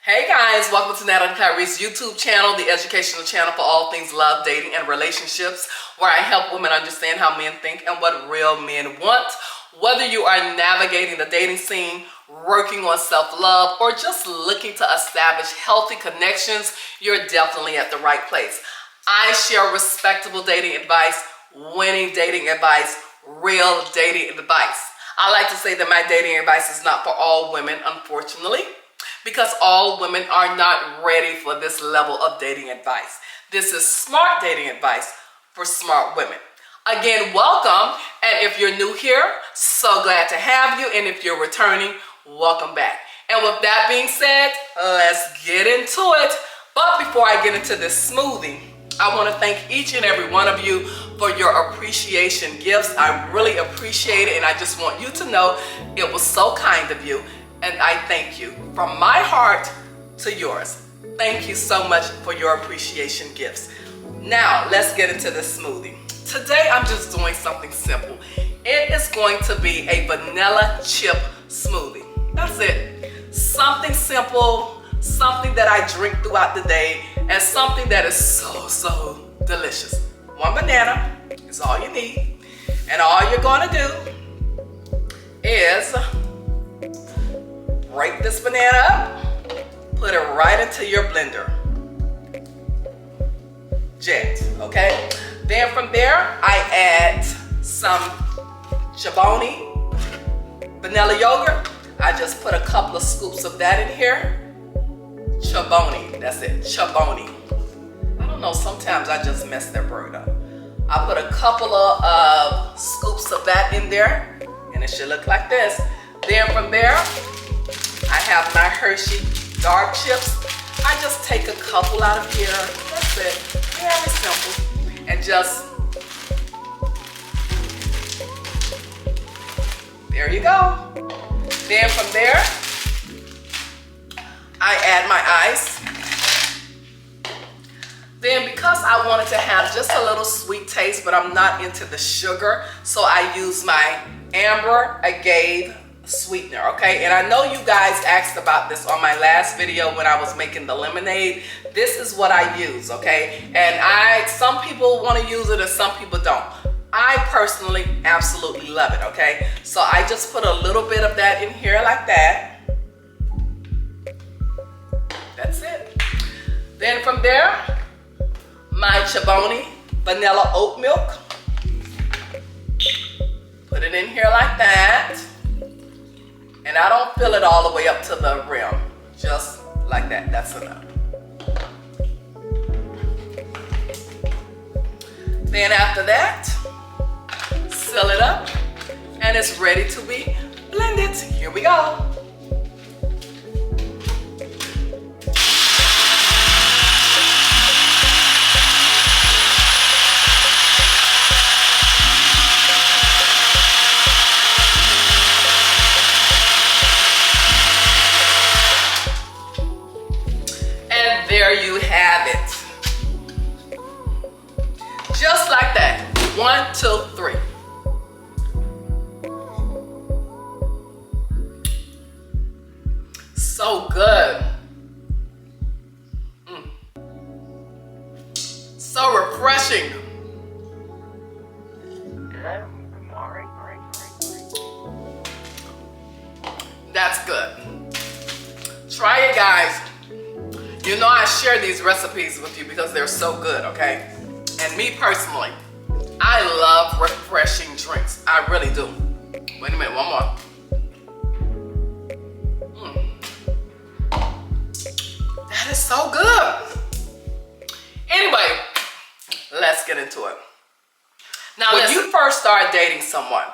Hey guys, welcome to Natalie Kyrie's YouTube channel, the educational channel for all things love, dating, and relationships, where I help women understand how men think and what real men want. Whether you are navigating the dating scene, working on self-love, or just looking to establish healthy connections, you're definitely at the right place. I share respectable dating advice, winning dating advice, real dating advice. I like to say that my dating advice is not for all women, unfortunately, because all women are not ready for this level of dating advice. This is smart dating advice for smart women. Again, welcome, and if you're new here, so glad to have you, and if you're returning, welcome back. And with that being said, let's get into it. But before I get into this smoothie, I want to thank each and every one of you for your appreciation gifts. I really appreciate it, and I just want you to know it was so kind of you. And I thank you from my heart to yours. Thank you so much for your appreciation gifts. Now, let's get into the smoothie. Today, I'm just doing something simple. It is going to be a vanilla chip smoothie. That's it. Something simple, something that I drink throughout the day, and something that is so delicious. One banana is all you need. And all you're going to do is break this banana up, put it right into your blender. Jet, okay? Then from there, I add some Chobani vanilla yogurt. I just put a couple of scoops of that in here. Chobani, that's it, Chobani. I don't know, sometimes I just mess that word up. I put a couple of scoops of that in there, and it should look like this. Then from there, I have my Hershey dark chips. I just take a couple out of here. That's it. Very simple. And just, there you go. Then from there, I add my ice. Then because I wanted to have just a little sweet taste, but I'm not into the sugar, so I use my amber agave sweetener, okay? And I know you guys asked about this on my last video when I was making the lemonade. This is what I use, okay? And some people want to use it and some people don't. I personally absolutely love it, okay? So I just put a little bit of that in here like that. That's it. Then from there, my Chobani vanilla oat milk. Put it in here like that. And I don't fill it all the way up to the rim. Just like that, that's enough. Then after that, seal it up, and it's ready to be blended. Here we go. There you have it. Just like that. 1, 2, 3. So good. So refreshing. That's good. Try it, guys. You know I share these recipes with you because they're so good, okay? And me personally, I love refreshing drinks. I really do. Wait a minute, one more. That is so good. Anyway, let's get into it. Now, when you first start dating someone,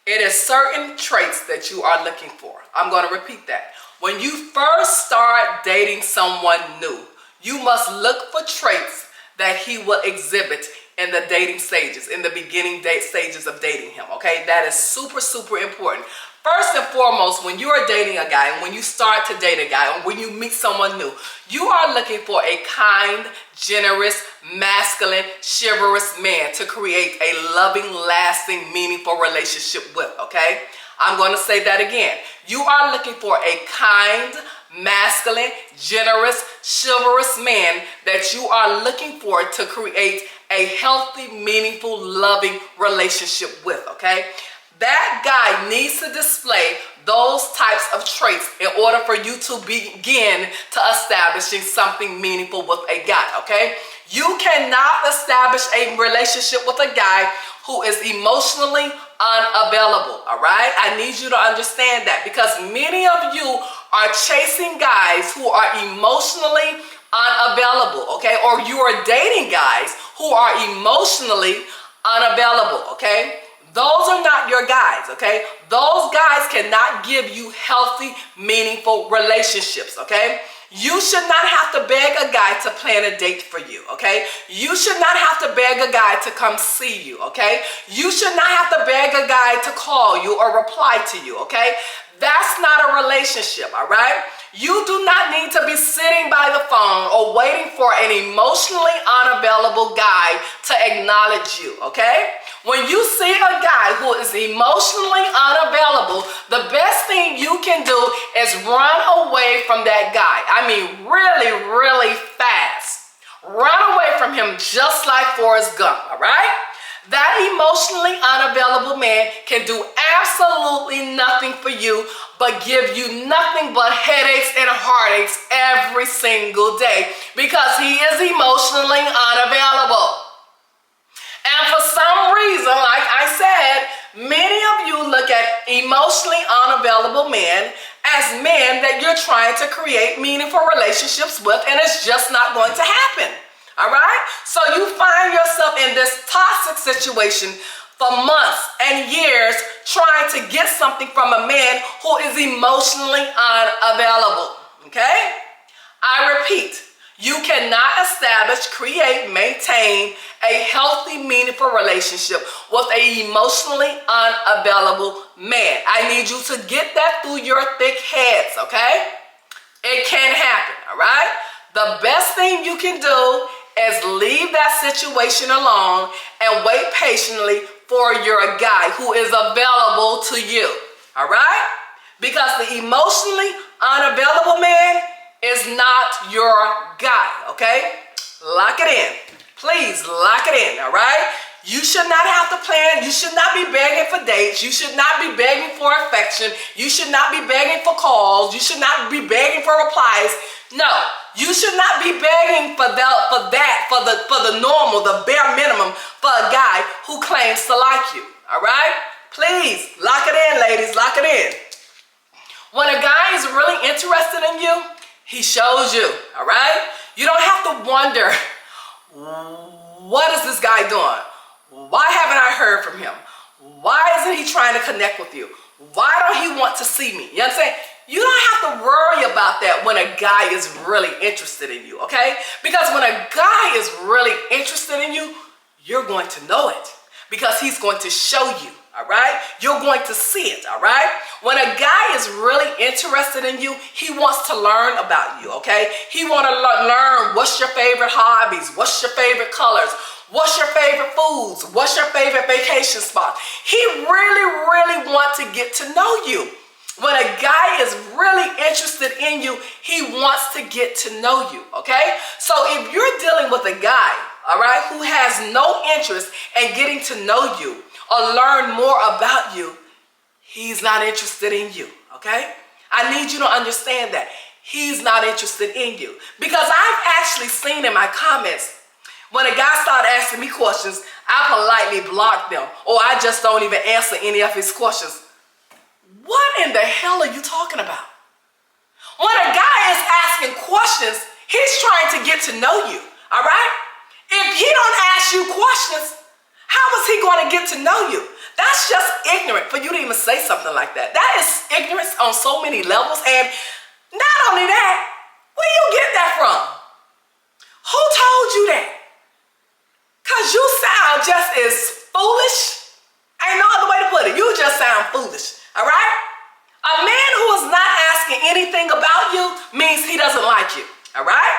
it is certain traits that you are looking for. I'm going to repeat that. When you first start dating someone new, you must look for traits that he will exhibit in the dating stages, in the beginning stages of dating him, okay? That is super important. First and foremost, when you are dating a guy, and when you start to date a guy, and when you meet someone new, you are looking for a kind, generous, masculine, chivalrous man to create a loving, lasting, meaningful relationship with, okay? I'm going to say that again. You are looking for a kind, masculine, generous, chivalrous man that you are looking for to create a healthy, meaningful, loving relationship with, okay? That guy needs to display those types of traits in order for you to begin to establishing something meaningful with a guy, okay? You cannot establish a relationship with a guy who is emotionally unavailable, all right? I need you to understand that, because many of you are chasing guys who are emotionally unavailable, okay? Or you are dating guys who are emotionally unavailable, okay? Those are not your guys, okay? Those guys cannot give you healthy, meaningful relationships, okay? You should not have to beg a guy to plan a date for you, okay? You should not have to beg a guy to come see you, okay? You should not have to beg a guy to call you or reply to you, okay? That's not a relationship, all right? You do not need to be sitting by the phone or waiting for an emotionally unavailable guy to acknowledge you, okay? When you see a guy who is emotionally unavailable, the best thing you can do is run away from that guy. I mean, really, really fast. Run away from him just like Forrest Gump, all right? That emotionally unavailable man can do absolutely nothing for you but give you nothing but headaches and heartaches every single day because he is emotionally unavailable. And for some reason, like I said, many of you look at emotionally unavailable men as men that you're trying to create meaningful relationships with, and it's just not going to happen. All right? So you find yourself in this toxic situation for months and years trying to get something from a man who is emotionally unavailable. Okay? I repeat, you cannot establish, create, maintain a healthy, meaningful relationship with an emotionally unavailable man. I need you to get that through your thick heads, okay? It can happen, all right? The best thing you can do is leave that situation alone and wait patiently for your guy who is available to you, all right? Because the emotionally unavailable man is not your guy, okay? Lock it in. Please lock it in, all right? You should not have to plan. You should not be begging for dates. You should not be begging for affection. You should not be begging for calls. You should not be begging for replies. No, you should not be begging for the normal, the bare minimum for a guy who claims to like you, all right? Please, lock it in, ladies, lock it in. When a guy is really interested in you, he shows you, all right? You don't have to wonder, what is this guy doing? Why haven't I heard from him? Why isn't he trying to connect with you? Why don't he want to see me? You know what I'm saying? You don't have to worry about that when a guy is really interested in you, okay? Because when a guy is really interested in you, you're going to know it because he's going to show you, all right? You're going to see it, all right? When a guy is really interested in you, he wants to learn about you, okay? He wants to learn what's your favorite hobbies, what's your favorite colors, what's your favorite foods, what's your favorite vacation spot. He really, really wants to get to know you. When a guy is really interested in you, he wants to get to know you, okay? So if you're dealing with a guy, all right, who has no interest in getting to know you or learn more about you, he's not interested in you, okay? I need you to understand that. He's not interested in you. Because I've actually seen in my comments, when a guy started asking me questions, I politely block them, or I just don't even answer any of his questions. What in the hell are you talking about? When a guy is asking questions, he's trying to get to know you, all right? If he don't ask you questions, how is he going to get to know you? That's just ignorant for you to even say something like that. That is ignorance on so many levels. And not only that, where you get that from? Who told you that? Because you sound just as foolish. Ain't no other way to put it. You just sound foolish. All right? A man who is not asking anything about you means he doesn't like you. All right?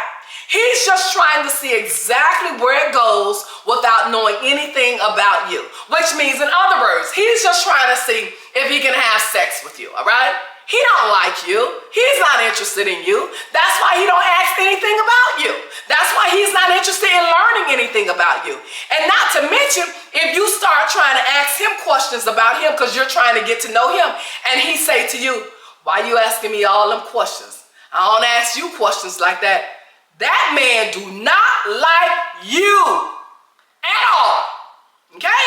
He's just trying to see exactly where it goes without knowing anything about you. Which means, in other words, he's just trying to see if he can have sex with you. All right? He don't like you. He's not interested in you. That's why he don't ask anything about you. That's why he's not interested in learning anything about you. And not to mention, if you start trying to ask him questions about him because you're trying to get to know him, and he say to you, why you asking me all them questions? I don't ask you questions like that. That man do not like you at all. Okay?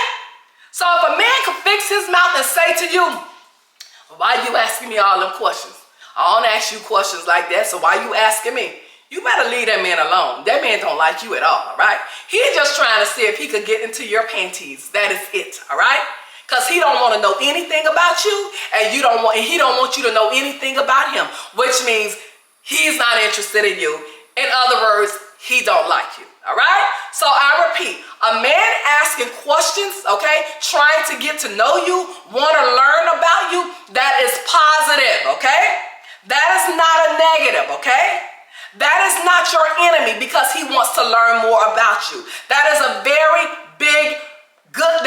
So if a man can fix his mouth and say to you, why you asking me all them questions? I don't ask you questions like that, so why you asking me? You better leave that man alone. That man don't like you at all right? He's just trying to see if he could get into your panties. That is it, all right? Because he don't want to know anything about you, and he don't want you to know anything about him, which means he's not interested in you. In other words, he don't like you, all right? So I repeat, a man asking questions, okay, trying to get to know you, want to learn about you, that is positive, okay? That is not a negative, okay? That is not your enemy because he wants to learn more about you. That is a very big good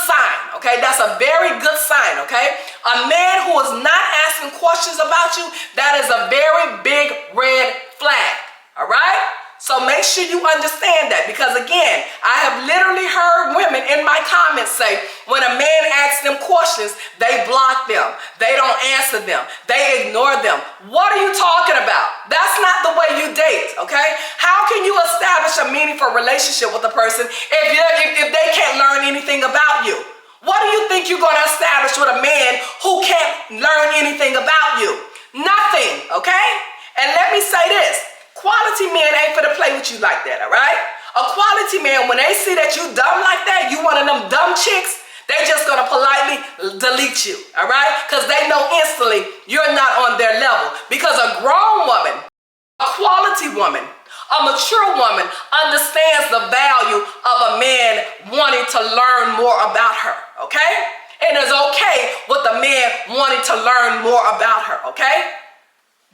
sign, okay? That's a very good sign, okay? A man who is not asking questions about you, that is a very big red flag, all right? So make sure you understand that, because again, I have literally heard women in my comments say, when a man asks them questions, they block them. They don't answer them. They ignore them. What are you talking about? That's not the way you date, okay? How can you establish a meaningful relationship with a person if they can't learn anything about you? What do you think you're going to establish with a man who can't learn anything about you? Nothing, okay? And let me say this. Quality men ain't finna play with you like that, all right? A quality man, when they see that you dumb like that, you one of them dumb chicks, they just gonna politely delete you, all right? Because they know instantly you're not on their level. Because a grown woman, a quality woman, a mature woman understands the value of a man wanting to learn more about her, okay? And it's okay with a man wanting to learn more about her, okay?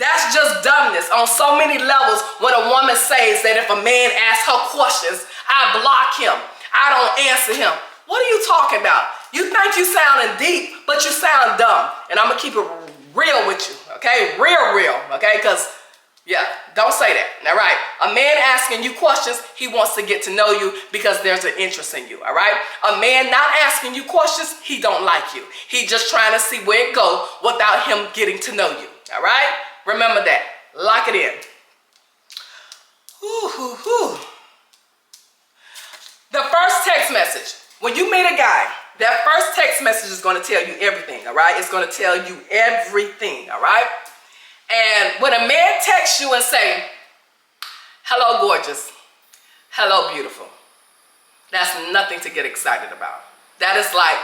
That's just dumbness on so many levels when a woman says that if a man asks her questions, I block him. I don't answer him. What are you talking about? You think you sounding deep, but you sound dumb. And I'm going to keep it real with you, okay? Real, okay? Because, yeah, don't say that, all right? A man asking you questions, he wants to get to know you because there's an interest in you, all right? A man not asking you questions, he don't like you. He just trying to see where it go without him getting to know you, all right? Remember that. Lock it in. The first text message. When you meet a guy, that first text message is going to tell you everything, all right? It's going to tell you everything, all right? And when a man texts you and say, hello, gorgeous. Hello, beautiful. That's nothing to get excited about. That is like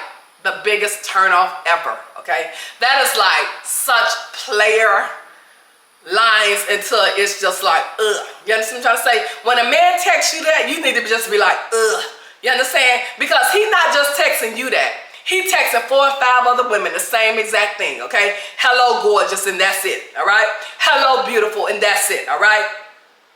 the biggest turnoff ever, okay? That is like such player lines until it's just like, ugh. You understand what I'm trying to say? When a man texts you that, you need to just be like, ugh. You understand? Because he's not just texting you that. He texting 4 or 5 other women the same exact thing, okay? Hello, gorgeous, and that's it, all right? Hello, beautiful, and that's it, all right?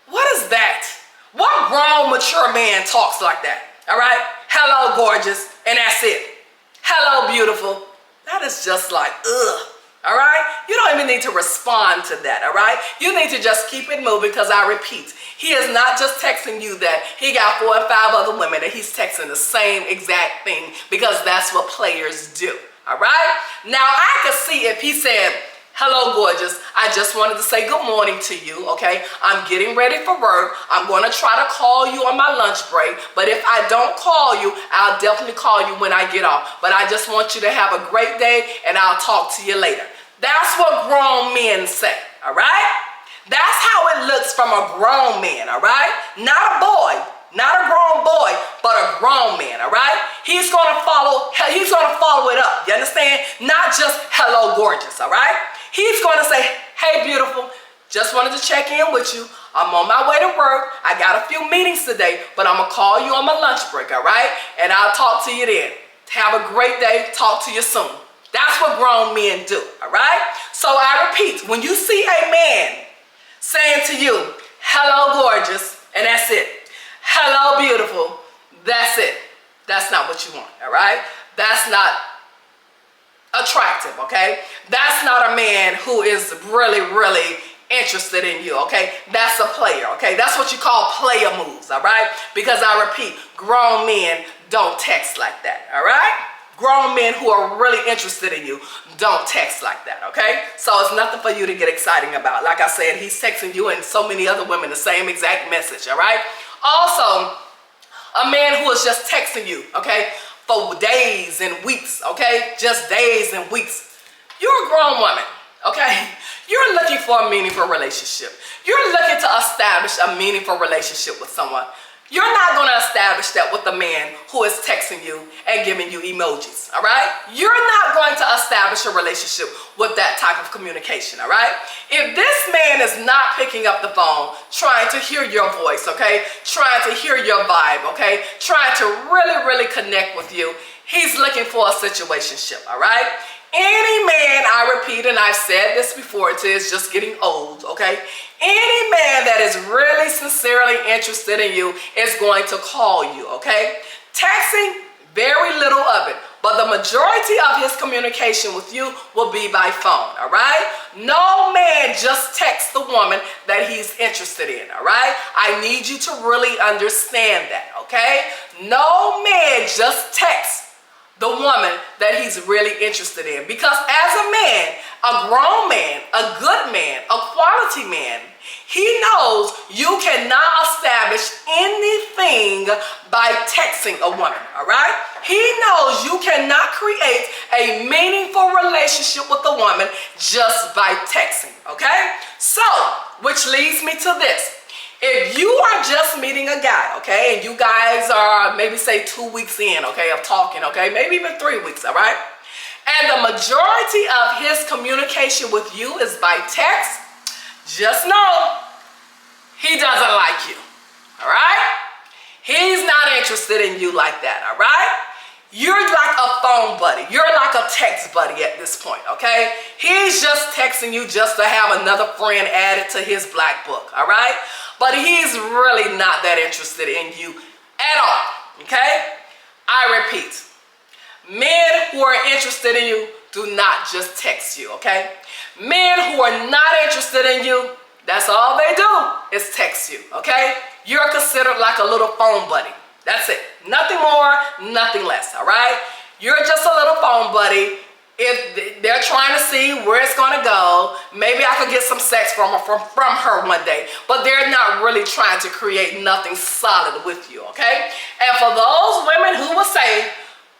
What is that? What grown, mature man talks like that, all right? Hello, gorgeous, and that's it. Hello, beautiful. That is just like, ugh. All right? You don't even need to respond to that, all right? You need to just keep it moving because I repeat, he is not just texting you that. He got 4 or 5 other women that he's texting the same exact thing because that's what players do, all right? Now, I could see if he said, hello, gorgeous. I just wanted to say good morning to you, okay? I'm getting ready for work. I'm going to try to call you on my lunch break, but if I don't call you, I'll definitely call you when I get off. But I just want you to have a great day, and I'll talk to you later. That's what grown men say, all right? That's how it looks from a grown man, all right? Not a boy, not a grown boy, but a grown man, all right? He's gonna follow it up, you understand? Not just hello, gorgeous, all right? He's gonna say, hey, beautiful, just wanted to check in with you. I'm on my way to work. I got a few meetings today, but I'm gonna call you on my lunch break, all right? And I'll talk to you then. Have a great day. Talk to you soon. That's what grown men do, all right? So I repeat, when you see a man saying to you, hello, gorgeous, and that's it. Hello, beautiful, that's it. That's not what you want, all right? That's not attractive, okay? That's not a man who is really, really interested in you, okay? That's a player, okay? That's what you call player moves, all right? Because I repeat, grown men don't text like that, all right? Grown men who are really interested in you don't text like that, okay? So it's nothing for you to get excited about. Like I said, he's texting you and so many other women the same exact message, all right? Also, a man who is just texting you, okay, for days and weeks, okay? Just days and weeks. You're a grown woman, okay? You're looking for a meaningful relationship. You're looking to establish a meaningful relationship with someone. You're not going to establish that with a man who is texting you and giving you emojis, all right? You're not going to establish a relationship with that type of communication, all right? If this man is not picking up the phone, trying to hear your voice, okay? Trying to hear your vibe, okay? Trying to really, really connect with you, he's looking for a situationship, all right? Any man, I repeat, and I've said this before, it is just getting old, okay? Any man that is really sincerely interested in you is going to call you, okay? Texting, very little of it, but the majority of his communication with you will be by phone, all right? No man just texts the woman that he's interested in, all right? I need you to really understand that, okay? No man just texts the woman that he's really interested in. Because as a man, a grown man, a good man, a quality man, he knows you cannot establish anything by texting a woman, all right? He knows you cannot create a meaningful relationship with a woman just by texting, okay? So, which leads me to this. If you are just meeting a guy, okay, and you guys are maybe say 2 weeks in, okay, of talking, okay, maybe even 3 weeks, all right, and the majority of his communication with you is by text, just know he doesn't like you, all right? He's not interested in you like that, all right? You're like a phone buddy. You're like a text buddy at this point, okay? He's just texting you just to have another friend added to his black book, all right? But he's really not that interested in you at all, okay? I repeat, men who are interested in you do not just text you, okay? Men who are not interested in you, that's all they do is text you, okay? You're considered like a little phone buddy. That's it. Nothing more, nothing less, all right? You're just a little phone buddy. If they're trying to see where it's going to go, maybe I could get some sex from her one day, but they're not really trying to create nothing solid with you, okay? And for those women who will say,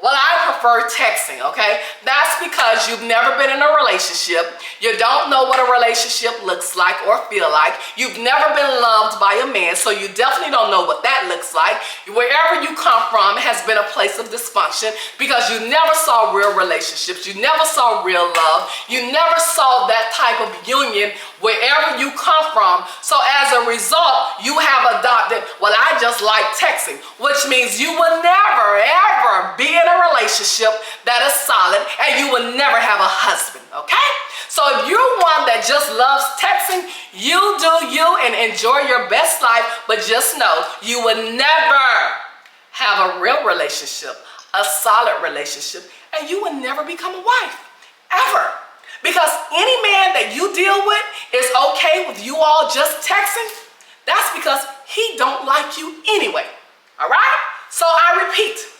well, I prefer texting, okay? That's because you've never been in a relationship. You don't know what a relationship looks like or feel like. You've never been loved by a man, so you definitely don't know what that looks like. Wherever you come from has been a place of dysfunction because you never saw real relationships. You never saw real love. You never saw that type of union wherever you come from. So as a result, you have adopted, well, I just like texting, which means you will never, ever be in a relationship that is solid and you will never have a husband, okay? So if you're one that just loves texting, you do you and enjoy your best life, but just know you will never have a real relationship, a solid relationship, and you will never become a wife, ever. Because any man that you deal with is okay with you all just texting, that's because he don't like you anyway, all right? So I repeat,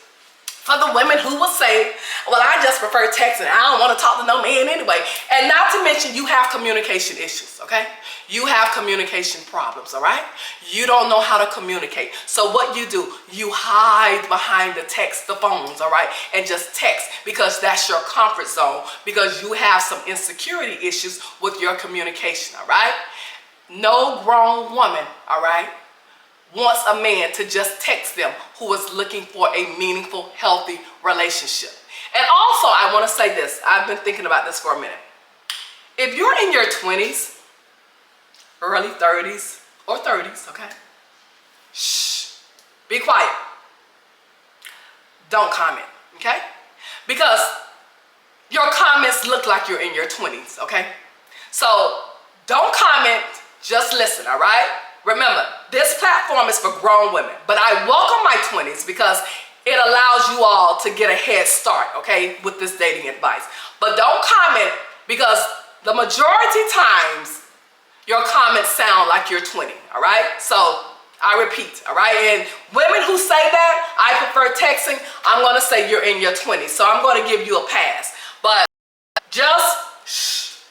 for the women who will say, well, I just prefer texting. I don't want to talk to no man anyway. And not to mention you have communication issues, okay? You have communication problems, all right? You don't know how to communicate. So what you do, you hide behind the phones, all right? And just text because that's your comfort zone because you have some insecurity issues with your communication, all right? No grown woman, all right, wants a man to just text them who is looking for a meaningful, healthy relationship. And also, I want to say this. I've been thinking about this for a minute. If you're in your 20s, early 30s, or 30s, okay? Shh. Be quiet. Don't comment, okay? Because your comments look like you're in your 20s, okay? So don't comment, just listen, all right? Remember, this platform is for grown women, but I welcome my 20s because it allows you all to get a head start, okay, with this dating advice. But don't comment, because the majority times your comments sound like you're 20, all right? So I repeat, all right? And women who say that, I prefer texting, I'm gonna say you're in your 20s. So I'm gonna give you a pass. But just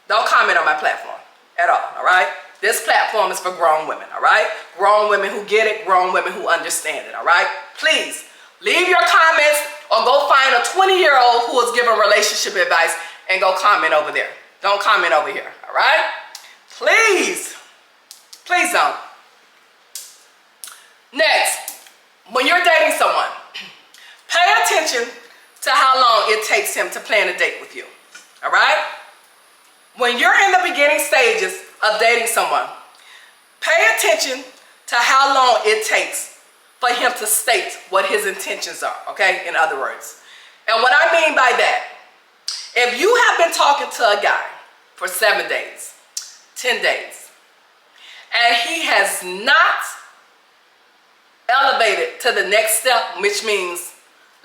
don't comment on my platform at all right? This platform is for grown women, all right? Grown women who get it, grown women who understand it, all right? Please, leave your comments or go find a 20-year-old who is giving relationship advice and go comment over there. Don't comment over here, all right? Please, please don't. Next, when you're dating someone, pay attention to how long it takes him to plan a date with you, all right? When you're in the beginning stages of dating someone, pay attention to how long it takes for him to state what his intentions are, okay? In other words. And what I mean by that, if you have been talking to a guy for 7 days, 10 days, and he has not elevated to the next step, which means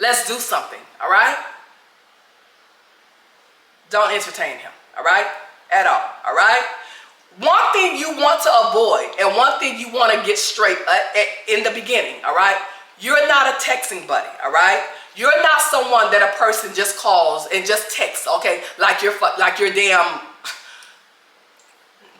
let's do something, all right? Don't entertain him, all right? At all right? One thing you want to avoid, and one thing you want to get straight in the beginning, all right? You're not a texting buddy, all right? You're not someone that a person just calls and just texts, okay? Like you're damn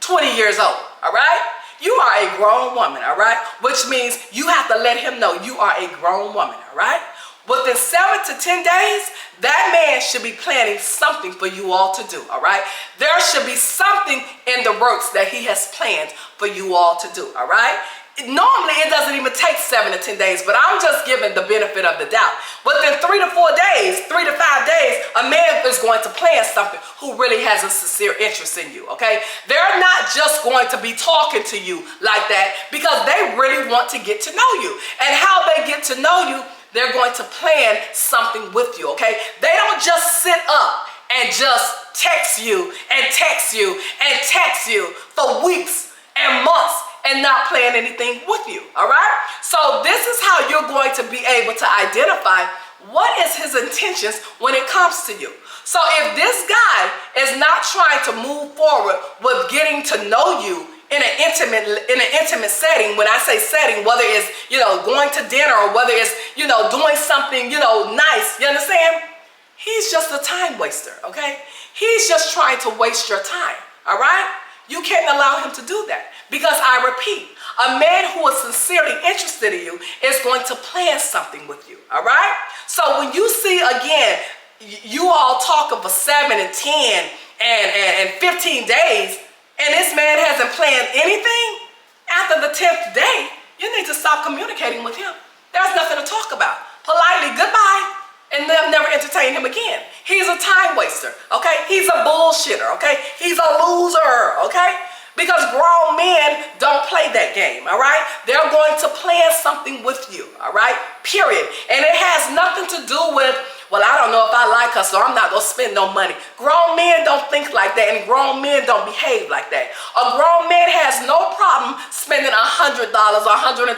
20 years old, all right? You are a grown woman, all right? Which means you have to let him know you are a grown woman, all right? Within 7 to 10 days, that man should be planning something for you all to do, all right? There should be something in the works that he has planned for you all to do, all right? Normally, it doesn't even take 7 to 10 days, but I'm just giving the benefit of the doubt. Within 3 to 4 days, 3 to 5 days, a man is going to plan something who really has a sincere interest in you, okay? They're not just going to be talking to you like that because they really want to get to know you. And how they get to know you, they're going to plan something with you, okay? They don't just sit up and just text you and text you and text you for weeks and months and not plan anything with you, all right? So this is how you're going to be able to identify what is his intentions when it comes to you. So if this guy is not trying to move forward with getting to know you in an intimate setting, when I say setting, whether it's, going to dinner or whether it's, doing something, nice, you understand? He's just a time waster, okay? He's just trying to waste your time, all right? You can't allow him to do that because I repeat, a man who is sincerely interested in you is going to plan something with you, all right? So when you see, again, you all talk of a 7 and 10 and 15 days, and this man hasn't planned anything, after the 10th day, you need to stop communicating with him. There's nothing to talk about. Politely, goodbye, and they'll never entertain him again. He's a time waster, okay? He's a bullshitter, okay? He's a loser, okay? Because grown men don't play that game, all right? They're going to plan something with you, all right? Period. And it has nothing to do with, well, I don't know if I like her, so I'm not going to spend no money. Grown men don't think like that, and grown men don't behave like that. A grown man has no problem spending $100 or $125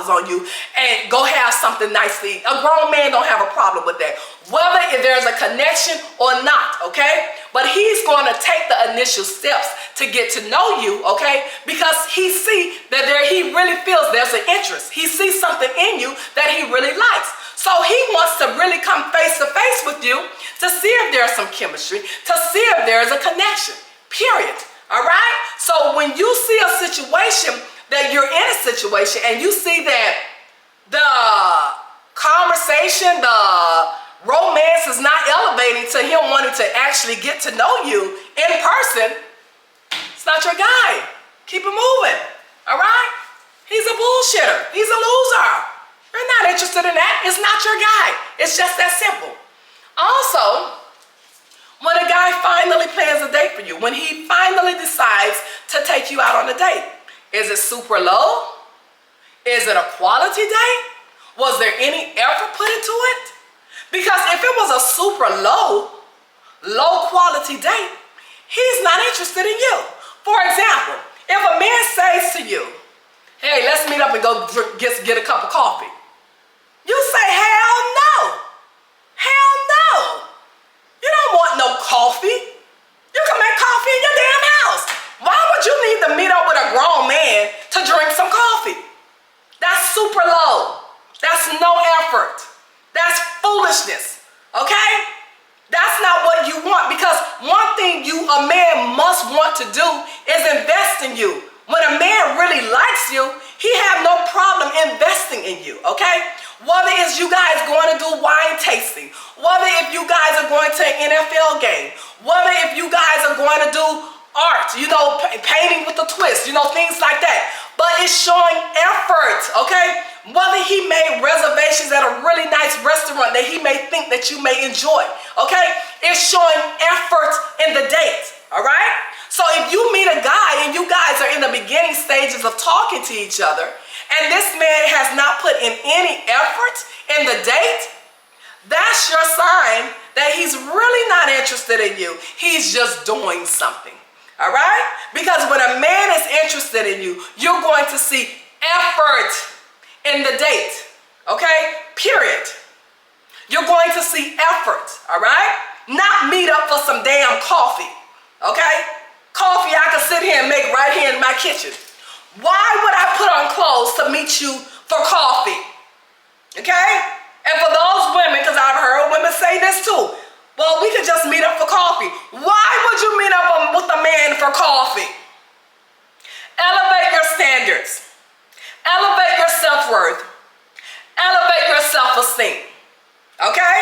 on you and go have something nice to eat. A grown man don't have a problem with that, whether there's a connection or not, okay? But he's going to take the initial steps to get to know you, okay? Because he sees that he really feels there's an interest. He sees something in you that he really likes. So he wants to really come face to face with you to see if there's some chemistry, to see if there's a connection, period, all right? So when you see a situation, that you're in a situation and you see that the conversation, the romance is not elevating to him wanting to actually get to know you in person, it's not your guy. Keep it moving, all right? He's a bullshitter. He's a loser. You're not interested in that. It's not your guy. It's just that simple. Also, when a guy finally plans a date for you, when he finally decides to take you out on a date, is it super low? Is it a quality date? Was there any effort put into it? Because if it was a super low quality date, he's not interested in you. For example, if a man says to you, hey, let's meet up and go get a cup of coffee. You say, hell no. Hell no. You don't want no coffee. You can make coffee in your damn house. Why would you need to meet up with a grown man to drink some coffee? That's super low. That's no effort. That's foolishness. Okay? That's not what you want, because one thing a man must want to do is invest in you. When a man really likes you, he have no problem investing in you, okay? Whether it's you guys going to do wine tasting, whether if you guys are going to an NFL game, whether if you guys are going to do art, painting with a twist, things like that. But it's showing effort, okay? Whether he made reservations at a really nice restaurant that he may think that you may enjoy, okay? It's showing effort in the date, all right? So if you meet a guy and you guys are in the beginning stages of talking to each other, and this man has not put in any effort in the date, that's your sign that he's really not interested in you. He's just doing something, all right? Because when a man is interested in you, you're going to see effort in the date, okay? Period. You're going to see effort, all right? Not meet up for some damn coffee, okay? Coffee I can sit here and make right here in my kitchen. Why would I put on clothes to meet you for coffee? Okay? And for those women, because I've heard women say this too, well, we could just meet up for coffee. Why would you meet up with a man for coffee? Elevate your standards. Elevate your self-worth. Elevate your self-esteem. Okay?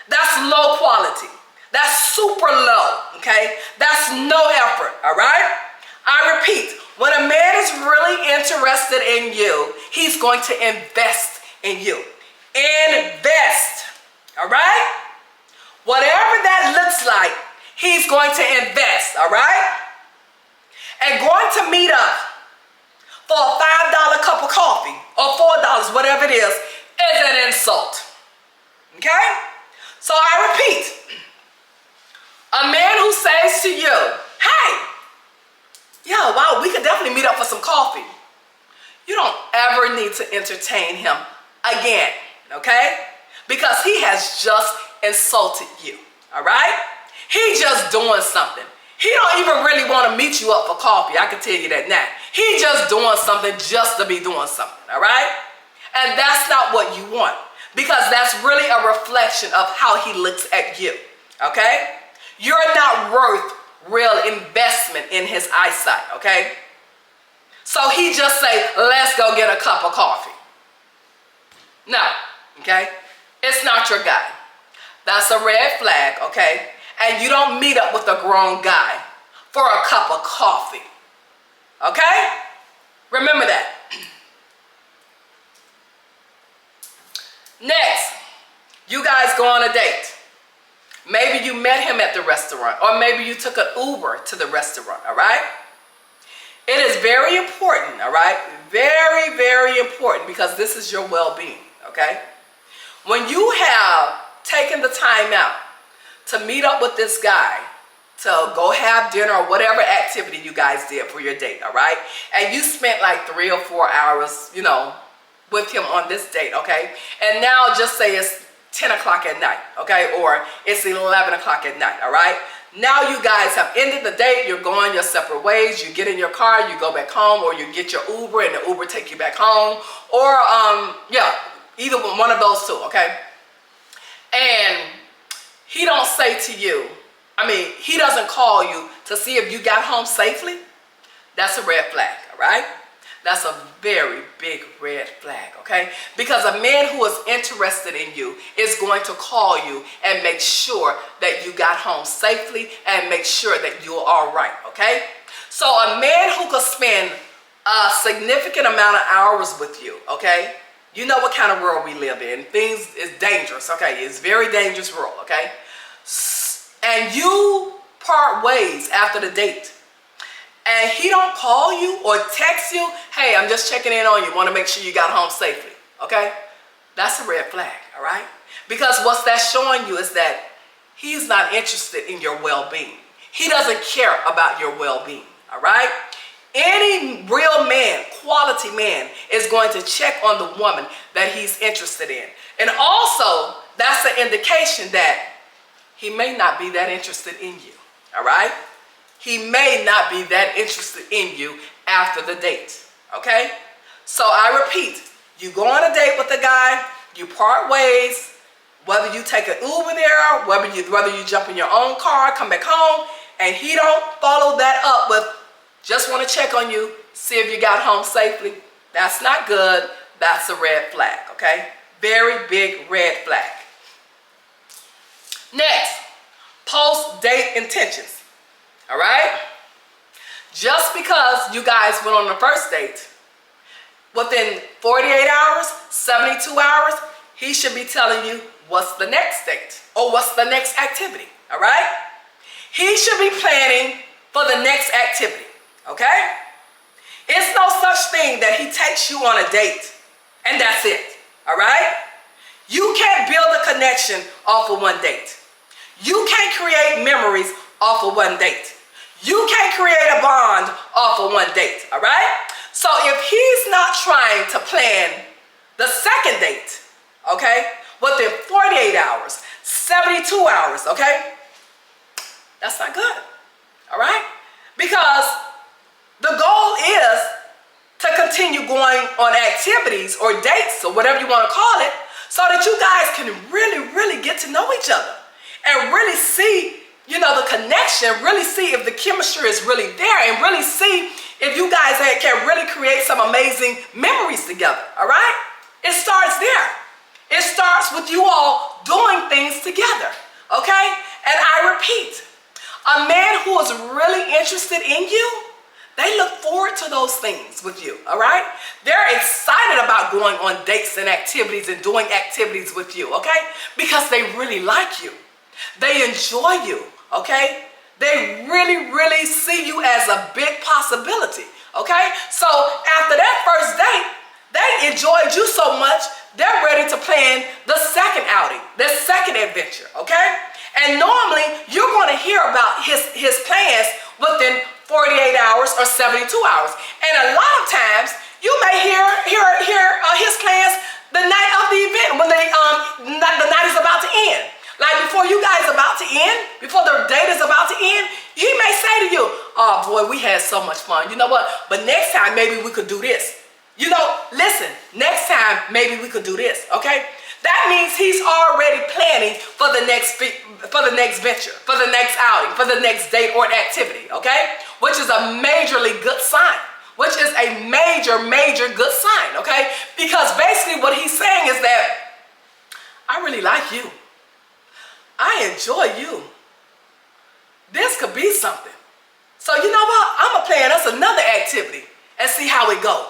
That's low quality. That's super low, okay? That's no effort, all right? I repeat, when a man is really interested in you, he's going to invest in you. Invest, all right? Whatever that looks like, he's going to invest, all right? And going to meet up for a $5 cup of coffee or $4, whatever it is an insult, okay? So I repeat, a man who says to you, hey, yeah, wow, we could definitely meet up for some coffee. You don't ever need to entertain him again, okay? Because he has just insulted you, all right? He just doing something. He don't even really want to meet you up for coffee, I can tell you that now. He just doing something just to be doing something, all right? And that's not what you want, because that's really a reflection of how he looks at you, okay? You're not worth real investment in his eyesight, okay? So he just say, let's go get a cup of coffee. No, okay? It's not your guy. That's a red flag, okay? And you don't meet up with a grown guy for a cup of coffee, okay? Remember that. Next, you guys go on a date. Maybe you met him at the restaurant, or maybe you took an Uber to the restaurant, all right? It is very important, all right? Very, very important, because this is your well-being, okay? When you have taken the time out to meet up with this guy, to go have dinner or whatever activity you guys did for your date, all right? And you spent like 3 or 4 hours, with him on this date, okay? And now just say it's 10 o'clock at night, okay? Or it's 11 o'clock at night, all right? Now you guys have ended the date, you're going your separate ways, you get in your car, you go back home, or you get your Uber and the Uber take you back home, or either one of those two, okay? And he don't say to you, he doesn't call you to see if you got home safely. That's a red flag, all right? That's a very big red flag, okay? Because a man who is interested in you is going to call you and make sure that you got home safely and make sure that you're all right, okay? So a man who could spend a significant amount of hours with you, okay? You know what kind of world we live in. Things is dangerous, okay? It's very dangerous world, okay? And you part ways after the date, and he don't call you or text you, hey, I'm just checking in on you, want to make sure you got home safely, okay? That's a red flag, all right? Because what that's showing you is that he's not interested in your well-being. He doesn't care about your well-being, all right? Any real man, quality man, is going to check on the woman that he's interested in. And also, that's an indication that he may not be that interested in you, all right? He may not be that interested in you after the date, okay? So I repeat, you go on a date with a guy, you part ways, whether you take an Uber there, whether you jump in your own car, come back home, and he don't follow that up with, just want to check on you, see if you got home safely. That's not good. That's a red flag, okay? Very big red flag. Next, post-date intentions, all right? Just because you guys went on the first date, within 48 hours, 72 hours, he should be telling you what's the next date or what's the next activity, all right? He should be planning for the next activity. Okay? It's no such thing that he takes you on a date and that's it. All right? You can't build a connection off of one date. You can't create memories off of one date. You can't create a bond off of one date. All right? So if he's not trying to plan the second date, okay, within 48 hours, 72 hours, okay, that's not good. All right? Because the goal is to continue going on activities or dates or whatever you want to call it so that you guys can really get to know each other and really see, the connection, really see if the chemistry is really there and really see if you guys can really create some amazing memories together, all right? It starts there. It starts with you all doing things together, okay? And I repeat, a man who is really interested in you, they look forward to those things with you, all right? They're excited about going on dates and activities and doing activities with you, okay? Because they really like you. They enjoy you, okay? They really see you as a big possibility, okay? So after that first date, they enjoyed you so much, they're ready to plan the second outing, the second adventure, okay? And normally, you're going to hear about his plans within 48 hours or 72 hours. And a lot of times, you may hear his plans the night of the event, when the night is about to end. Like before you guys are about to end, before the date is about to end, he may say to you, oh boy, we had so much fun. You know what? But next time, maybe we could do this. Listen, next time, maybe we could do this, okay? That means he's already planning for the next venture, for the next outing, for the next date or activity, okay? Which is a majorly good sign. Which is a major good sign, okay? Because basically what he's saying is that I really like you. I enjoy you. This could be something. So you know what? I'm going to plan us another activity and see how it goes.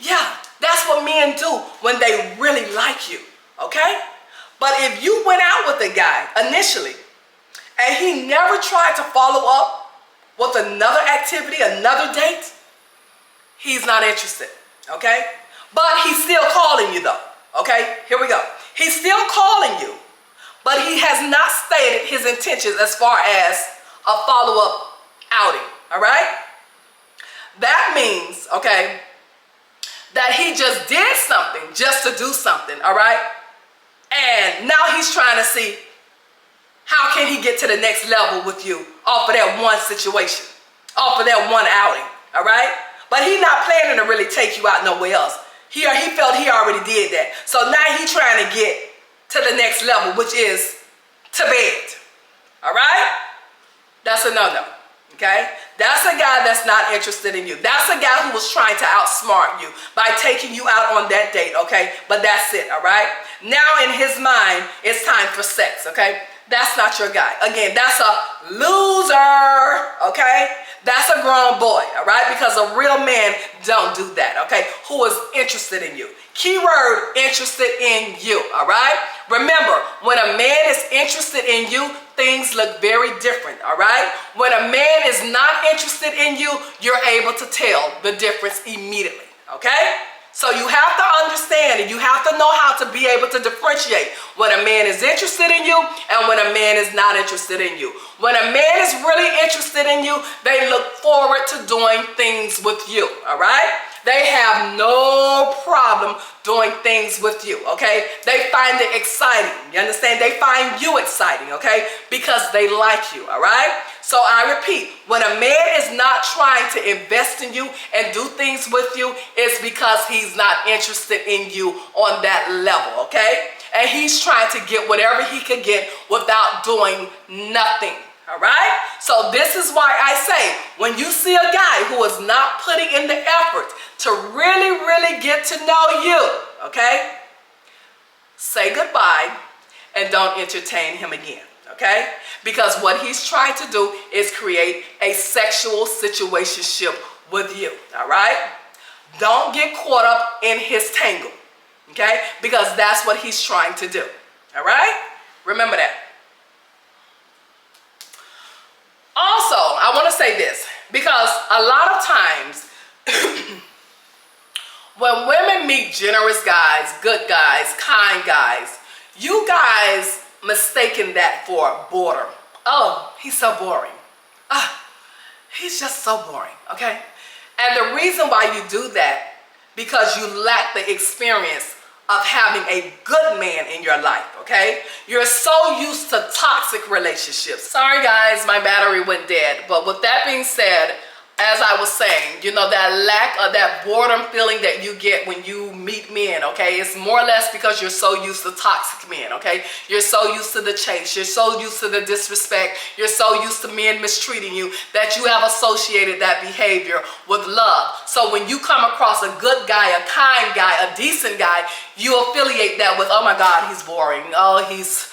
Yeah, that's what men do when they really like you, okay? But if you went out with a guy initially and he never tried to follow up with another activity, another date, he's not interested, okay? But he's still calling you though, okay? Here we go. He's still calling you, but he has not stated his intentions as far as a follow-up outing, all right? That means, okay, that he just did something just to do something, all right? And now he's trying to see how can he get to the next level with you off of that one situation, off of that one outing, all right? But he's not planning to really take you out nowhere else. He felt he already did that. So now he's trying to get to the next level, which is to bed, all right? That's a no-no, okay? That's a guy that's not interested in you. That's a guy who was trying to outsmart you by taking you out on that date, okay? But that's it, all right? Now in his mind, it's time for sex, okay? That's not your guy. Again, that's a loser, okay? That's a grown boy, all right? Because a real man don't do that, okay? Who is interested in you. Keyword, interested in you, all right? Remember, when a man is interested in you, things look very different, all right? When a man is not interested in you, you're able to tell the difference immediately, okay? So you have to understand and you have to know how to be able to differentiate when a man is interested in you and when a man is not interested in you. When a man is really interested in you, they look forward to doing things with you, all right? They have no problem doing things with you, okay? They find it exciting, you understand? They find you exciting, okay? Because they like you, all right? So I repeat, when a man is not trying to invest in you and do things with you, it's because he's not interested in you on that level, okay? And he's trying to get whatever he can get without doing nothing. All right? So this is why I say, when you see a guy who is not putting in the effort to really, really get to know you, okay? Say goodbye and don't entertain him again, okay? Because what he's trying to do is create a sexual situationship with you, all right? Don't get caught up in his tangle, okay? Because that's what he's trying to do, all right? Remember that. Also, I want to say this, because a lot of times when women meet generous guys, good guys, kind guys, you guys mistaken that for boredom. Oh, he's so boring. Ah, he's just so boring, okay? And the reason why you do that, because you lack the experience of having a good man in your life, okay? You're so used to toxic relationships. Sorry guys, my battery went dead. But with that being said, as I was saying, you know, that lack of that boredom feeling that you get when you meet men, okay? It's more or less because you're so used to toxic men, okay? You're so used to the chase. You're so used to the disrespect. You're so used to men mistreating you that you have associated that behavior with love. So when you come across a good guy, a kind guy, a decent guy, you affiliate that with, oh my God, he's boring. Oh, he's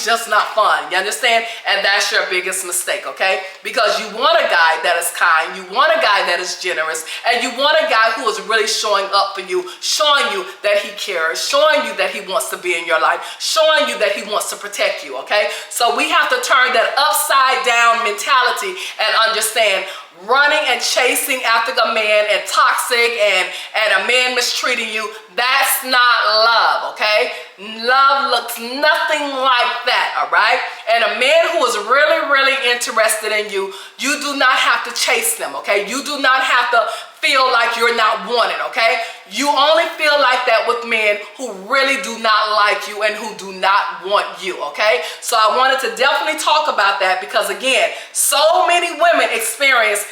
just not fun. You understand? And that's your biggest mistake, okay? Because you want a guy that is kind, you want a guy that is generous, and you want a guy who is really showing up for you, showing you that he cares, showing you that he wants to be in your life, showing you that he wants to protect you, okay? So we have to turn that upside down mentality and understand running and chasing after a man and toxic and a man mistreating you, that's not love, okay? Love looks nothing like that, all right? And a man who is really, really interested in you, you do not have to chase them, okay? You do not have to feel like you're not wanted, okay? You only feel like that with men who really do not like you and who do not want you, okay? So I wanted to definitely talk about that because, again, so many women experience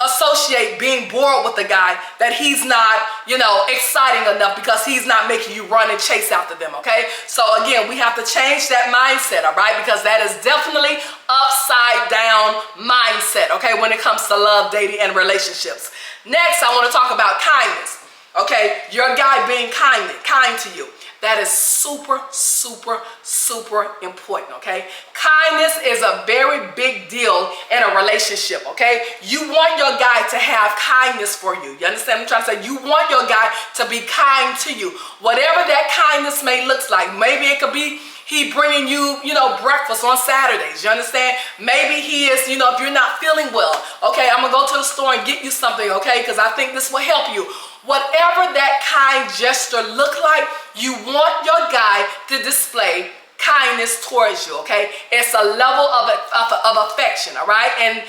associate being bored with a guy that he's not, you know, exciting enough because he's not making you run and chase after them, okay? So again, we have to change that mindset, all right? Because that is definitely upside down mindset, okay, when it comes to love, dating, and relationships. Next, I want to talk about kindness, okay? Your guy being kind to you. That is super, super, super important, okay? Kindness is a very big deal in a relationship, okay? You want your guy to have kindness for you. You understand what I'm trying to say? You want your guy to be kind to you. Whatever that kindness may look like. Maybe it could be he bringing you, you know, breakfast on Saturdays. You understand? Maybe he is, you know, if you're not feeling well, okay, I'm going to go to the store and get you something, okay, because I think this will help you. Whatever that kind gesture look like, you want your guy to display kindness towards you, okay? It's a level of affection, all right? And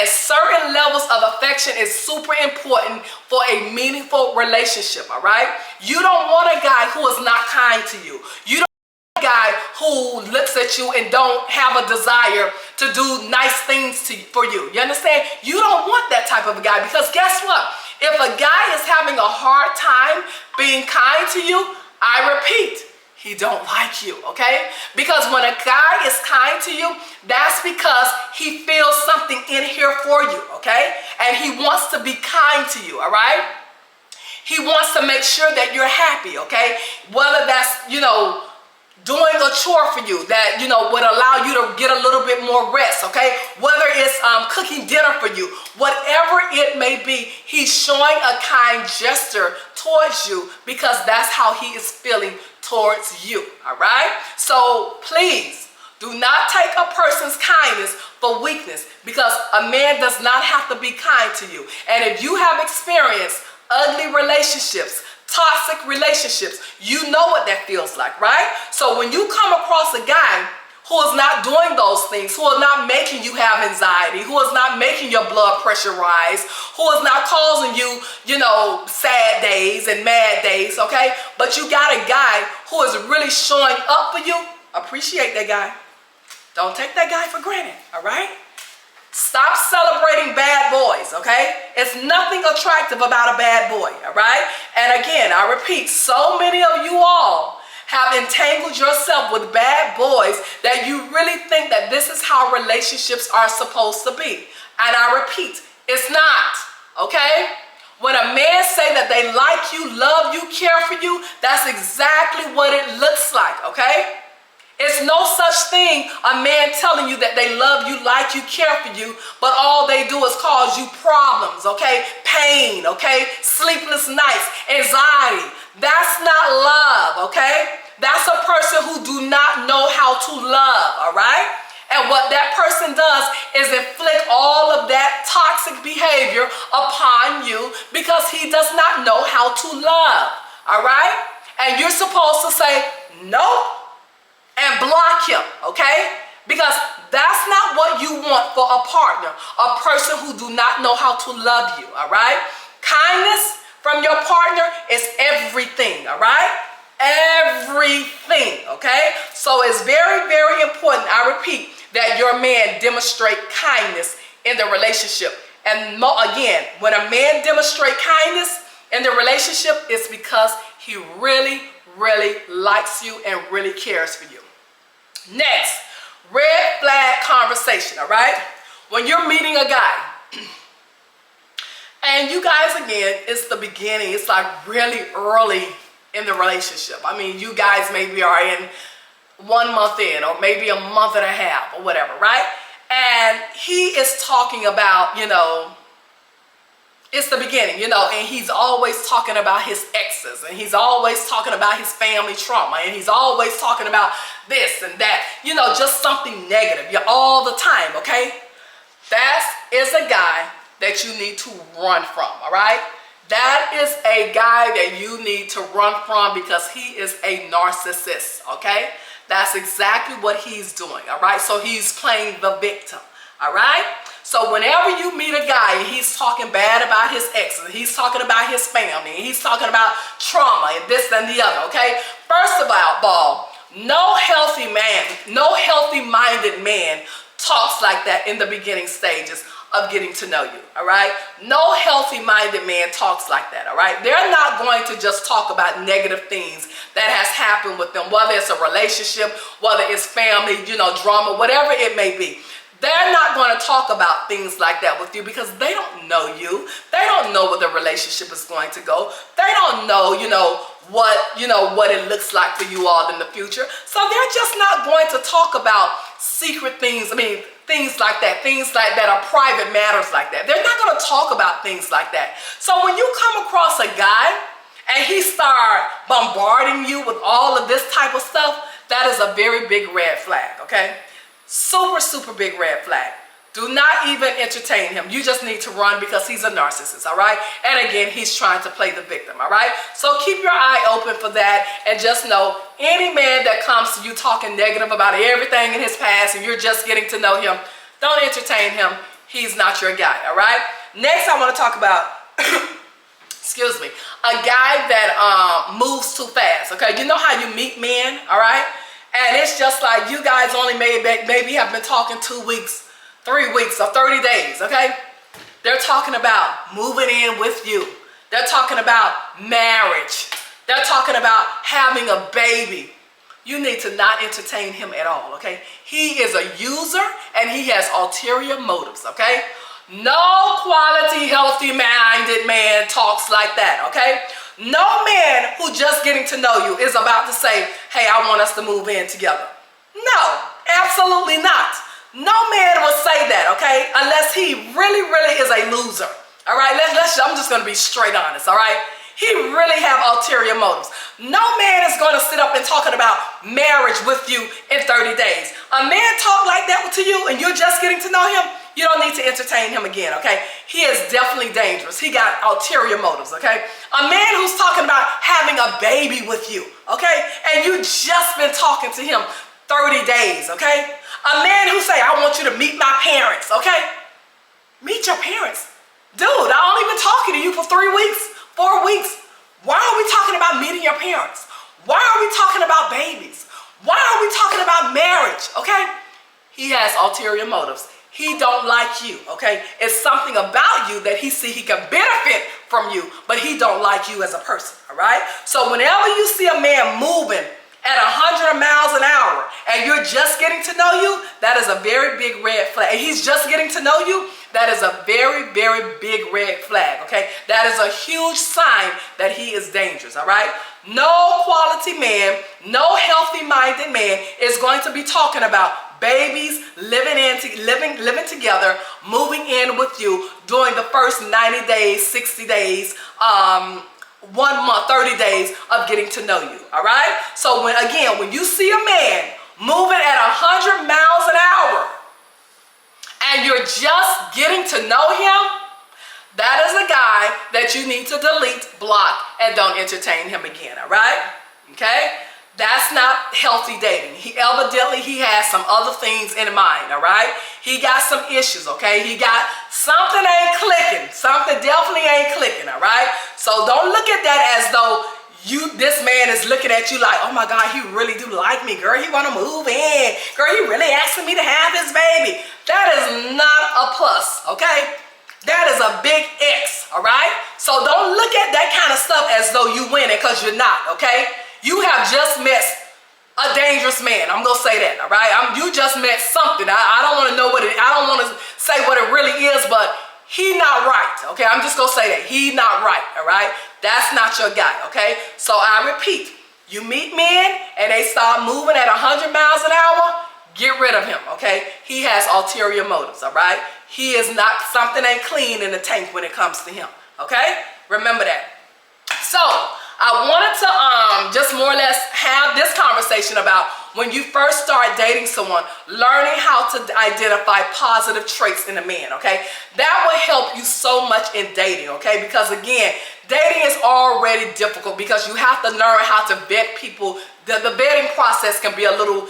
certain levels of affection is super important for a meaningful relationship, all right? You don't want a guy who is not kind to you. You don't want a guy who looks at you and don't have a desire to do nice things for you. You understand? You don't want that type of a guy because guess what? If a guy is having a hard time being kind to you, I repeat, he don't like you, okay? Because when a guy is kind to you, that's because he feels something in here for you, okay? And he wants to be kind to you, all right? He wants to make sure that you're happy, okay? Whether that's, you know, doing a chore for you that, you know, would allow you to get a little bit more rest, okay? Whether it's cooking dinner for you, whatever it may be, he's showing a kind gesture towards you because that's how he is feeling towards you, all right? So please do not take a person's kindness for weakness because a man does not have to be kind to you. And if you have experienced ugly relationships, toxic relationships. You know what that feels like, right? So when you come across a guy who is not doing those things, who is not making you have anxiety, who is not making your blood pressure rise, who is not causing you, sad days and mad days, okay? But you got a guy who is really showing up for you, appreciate that guy. Don't take that guy for granted, all right? Stop celebrating bad boys, okay? It's nothing attractive about a bad boy, all right? And again, I repeat, so many of you all have entangled yourself with bad boys that you really think that this is how relationships are supposed to be. And I repeat, it's not, okay? When a man say that they like you, love you, care for you, that's exactly what it looks like, okay? It's no such thing, a man telling you that they love you, like you, care for you, but all they do is cause you problems, okay? Pain, okay? Sleepless nights, anxiety. That's not love, okay? That's a person who do not know how to love, all right? And what that person does is inflict all of that toxic behavior upon you because he does not know how to love, all right? And you're supposed to say, nope, and block him, okay? Because that's not what you want for a partner, a person who do not know how to love you, all right? Kindness from your partner is everything, all right? Everything, okay? So it's very, very important, I repeat, that your man demonstrate kindness in the relationship. And again, when a man demonstrate kindness in the relationship, it's because he really, really likes you and really cares for you. Next, red flag conversation, all right? When you're meeting a guy, and you guys, again, it's the beginning. It's like really early in the relationship. I mean, you guys maybe are in 1 month in, or maybe a month and a half, or whatever, right? And he is talking about, it's the beginning, and he's always talking about his exes, and he's always talking about his family trauma, and he's always talking about this and that, just something negative all the time, okay? That is a guy that you need to run from, all right? That is a guy that you need to run from because he is a narcissist, okay? That's exactly what he's doing, all right? So he's playing the victim, all right? So whenever you meet a guy and he's talking bad about his exes, he's talking about his family, and he's talking about trauma and this and the other, okay? First of all, no healthy man, no healthy-minded man talks like that in the beginning stages of getting to know you, all right? No healthy-minded man talks like that, all right? They're not going to just talk about negative things that has happened with them, whether it's a relationship, whether it's family, drama, whatever it may be. They're not going to talk about things like that with you because they don't know you. They don't know where the relationship is going to go. They don't know, what it looks like for you all in the future. So they're just not going to talk about secret things. Things like that are private matters like that. They're not going to talk about things like that. So when you come across a guy and he start bombarding you with all of this type of stuff, that is a very big red flag, okay? Super, super big red flag. Do not even entertain him. You just need to run because he's a narcissist, all right? And again, he's trying to play the victim, all right? So keep your eye open for that, and just know any man that comes to you talking negative about everything in his past and you're just getting to know him, don't entertain him. He's not your guy, all right? Next, I want to talk about, excuse me, a guy that moves too fast, okay? You know how you meet men, all right? And it's just like you guys only maybe have been talking 2 weeks, 3 weeks, or 30 days, okay? They're talking about moving in with you. They're talking about marriage. They're talking about having a baby. You need to not entertain him at all, okay? He is a user and he has ulterior motives, okay? No quality, healthy-minded man talks like that, okay? No man who just getting to know you is about to say, hey, I want us to move in together. No, absolutely not. No man will say that, okay? Unless he really, really is a loser. All right, I'm just going to be straight honest, all right? He really have ulterior motives. No man is going to sit up and talking about marriage with you in 30 days. A man talk like that to you and you're just getting to know him, you don't need to entertain him again, okay? He is definitely dangerous. He got ulterior motives, okay? A man who's talking about having a baby with you, okay? And you just been talking to him 30 days, okay? A man who say, I want you to meet my parents, okay? Meet your parents. Dude, I only been talking to you for 3 weeks, 4 weeks. Why are we talking about meeting your parents? Why are we talking about babies? Why are we talking about marriage, okay? He has ulterior motives. He don't like you, okay? It's something about you that he see he can benefit from you, but he don't like you as a person, all right? So whenever you see a man moving at 100 miles an hour and you're just getting to know you, that is a very big red flag. And he's just getting to know you, that is a very, very big red flag, okay? That is a huge sign that he is dangerous, all right? No quality man, no healthy-minded man is going to be talking about babies, living together, moving in with you during the first 90 days, 60 days, 1 month, 30 days of getting to know you, all right? So when you see a man moving at 100 miles an hour and you're just getting to know him, that is a guy that you need to delete, block, and don't entertain him again, all right? Okay? That's not healthy dating. He has some other things in mind, all right? He got some issues, okay? He got something ain't clicking. Something definitely ain't clicking, all right? So don't look at that as though this man is looking at you like, oh my God, he really do like me, girl. He want to move in. Girl, he really asking me to have his baby. That is not a plus, okay? That is a big X, all right? So don't look at that kind of stuff as though you winning, because you're not, okay? You have just met a dangerous man. I'm going to say that, all right? You just met something. I don't want to know I don't want to say what it really is, but he not right, okay? I'm just going to say that. He not right, all right? That's not your guy, okay? So I repeat, you meet men and they start moving at 100 miles an hour, get rid of him, okay? He has ulterior motives, all right? He is not, something ain't clean in the tank when it comes to him, okay? Remember that. So I wanted to just more or less have this conversation about when you first start dating someone, learning how to identify positive traits in a man, okay? That will help you so much in dating, okay? Because again, dating is already difficult because you have to learn how to vet people. The vetting process can be a little,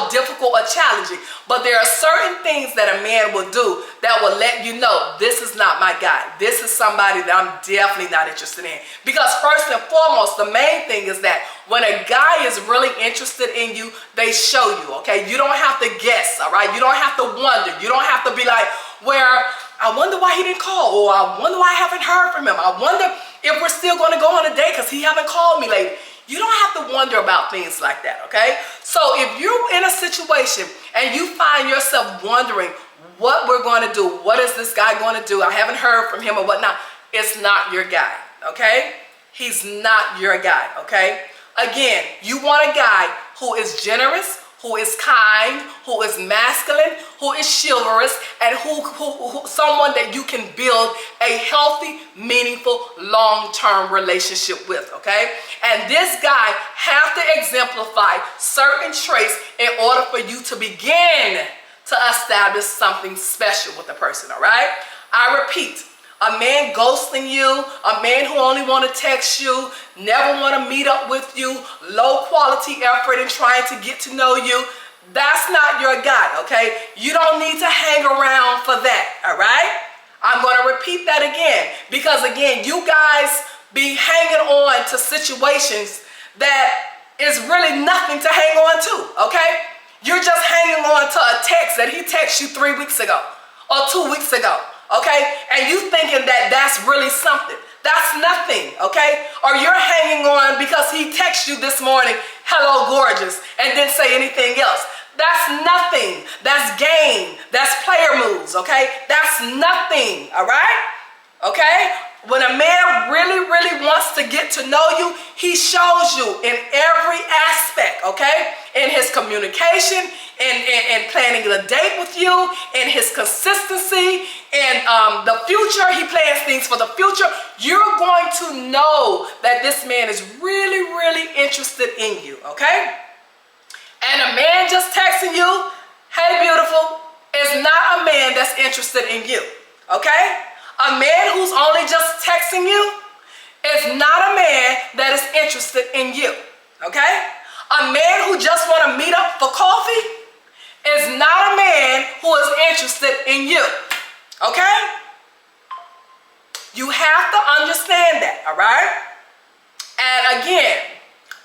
difficult or challenging. But there are certain things that a man will do that will let you know, this is not my guy. This is somebody that I'm definitely not interested in. Because first and foremost, the main thing is that when a guy is really interested in you, they show you, okay? You don't have to guess, all right? You don't have to wonder. You don't have to be like, I wonder why he didn't call, or I wonder why I haven't heard from him. I wonder if we're still going to go on a date because he haven't called me lately. You don't have to wonder about things like that, okay? So if you're in a situation and you find yourself wondering what we're going to do, what is this guy going to do? I haven't heard from him or whatnot. It's not your guy, okay? He's not your guy, okay? Again, you want a guy who is generous, who is kind, who is masculine, who is chivalrous, and who someone that you can build a healthy, meaningful, long-term relationship with, okay? And this guy have to exemplify certain traits in order for you to begin to establish something special with the person, all right? I repeat, a man ghosting you, a man who only want to text you, never want to meet up with you, low quality effort in trying to get to know you, that's not your guy, okay? You don't need to hang around for that, all right? I'm going to repeat that again because, again, you guys be hanging on to situations that is really nothing to hang on to, okay? You're just hanging on to a text that he texted you 3 weeks ago or 2 weeks ago. Okay, and you thinking that that's really something. That's nothing, okay? Or you're hanging on because he texted you this morning, hello gorgeous, and didn't say anything else. That's nothing. That's game. That's player moves, okay? That's nothing, all right? Okay? When a man really, really wants to get to know you, he shows you in every aspect, okay? In his communication, in planning the date with you, in his consistency, in the future, he plans things for the future. You're going to know that this man is really, really interested in you, okay? And a man just texting you, hey beautiful, is not a man that's interested in you, okay? A man who's only just texting you is not a man that is interested in you, okay? A man who just want to meet up for coffee is not a man who is interested in you, okay? You have to understand that, all right? And again,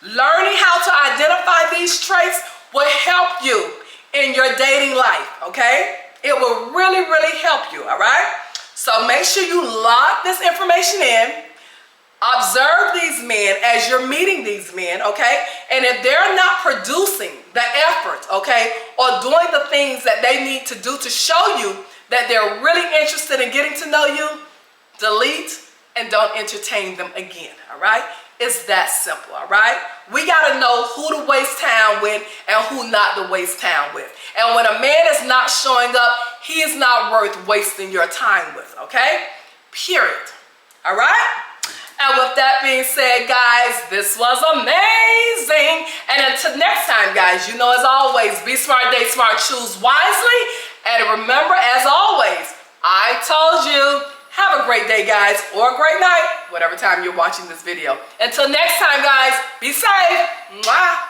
learning how to identify these traits will help you in your dating life, okay? It will really, really help you, all right? So make sure you lock this information in. Observe these men as you're meeting these men, okay? And if they're not producing the effort, okay, or doing the things that they need to do to show you that they're really interested in getting to know you, delete and don't entertain them again, all right? It's that simple, all right? We got to know who to waste time with and who not to waste time with. And when a man is not showing up, he is not worth wasting your time with, okay? Period. All right? And with that being said, guys, this was amazing. And until next time, guys, you know, as always, be smart, date smart, choose wisely. And remember, as always, I told you, have a great day, guys, or a great night, whatever time you're watching this video. Until next time, guys, be safe. Mwah.